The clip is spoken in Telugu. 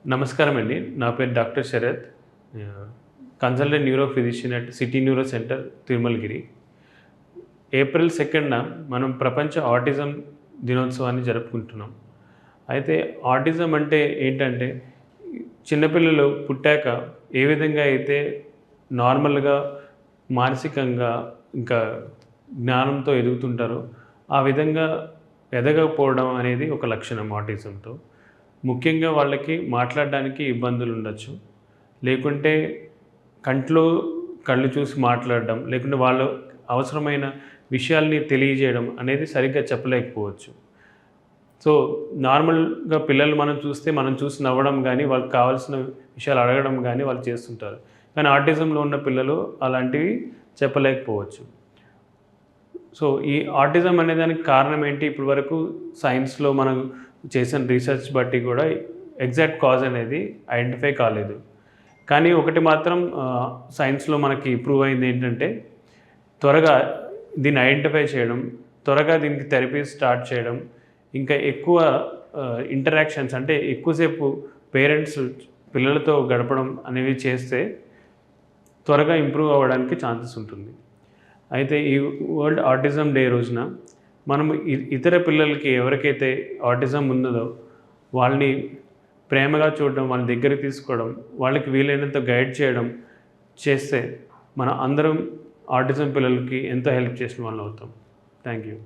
నమస్కారం అండి. నా పేరు doctor Sharath. Consultant neuro physician at city neuro centre, Tirumalagiri. April 2న మనం ప్రపంచ ఆటిజం దినోత్సవాన్ని జరుపుకుంటున్నాం. అయితే ఆటిజం అంటే ఏంటంటే, చిన్నపిల్లలు పుట్టాక ఏ విధంగా అయితే నార్మల్‌గా మానసికంగా, ఇంకా జ్ఞానంతో ఎదుగుతుంటారో, ఆ విధంగా ఎదగకపోవడం అనేది ఒక లక్షణం ఆటిజంతో. ముఖ్యంగా వాళ్ళకి మాట్లాడడానికి ఇబ్బందులుండొచ్చు. లేకుంటే కంట్లో కళ్ళు చూసి మాట్లాడడం, లేకుంటే వాళ్ళు అవసరమైన విషయాల్ని తెలియజేయడం అనేది సరిగ్గా చెప్పలేకపోవచ్చు. సో, నార్మల్‌గా పిల్లలు మనం చూసి నవ్వడం గానీ, వాళ్ళకి కావాల్సిన విషయాలు అడగడం గానీ వాళ్ళు చేస్తుంటారు. కానీ ఆటిజంలో ఉన్న పిల్లలు అలాంటివి చెప్పలేకపోవచ్చు. సో, ఈ ఆటిజం అనేదానికి కారణం ఏంటి? ఇప్పటి వరకు సైన్స్‌లో మనం చేసిన రీసెర్చ్ బట్టి కూడా ఎగ్జాక్ట్ కాజ్ అనేది ఐడెంటిఫై కాలేదు. కానీ ఒకటి మాత్రం సైన్స్‌లో మనకి ప్రూవ్ అయింది ఏంటంటే, త్వరగా దీన్ని ఐడెంటిఫై చేయడం, త్వరగా దీనికి థెరపీ స్టార్ట్ చేయడం, ఇంకా ఎక్కువ ఇంటరాక్షన్స్ అంటే ఎక్కువసేపు పేరెంట్స్ పిల్లలతో గడపడం అనేవి చేస్తే త్వరగా ఇంప్రూవ్ అవ్వడానికి ఛాన్సెస్ ఉంటుంది. అయితే ఈ వరల్డ్ ఆటిజం డే రోజున మనం ఇతర పిల్లలకి ఎవరికైతే ఆటిజం ఉన్నదో వాళ్ళని ప్రేమగా చూడడం, వాళ్ళ దగ్గరికి తీసుకోవడం, వాళ్ళకి వీలైనంత గైడ్ చేయడం చేస్తే మన అందరం ఆటిజం పిల్లలకి ఎంతో హెల్ప్ చేసిన వాళ్ళం అవుతాం. Thank you.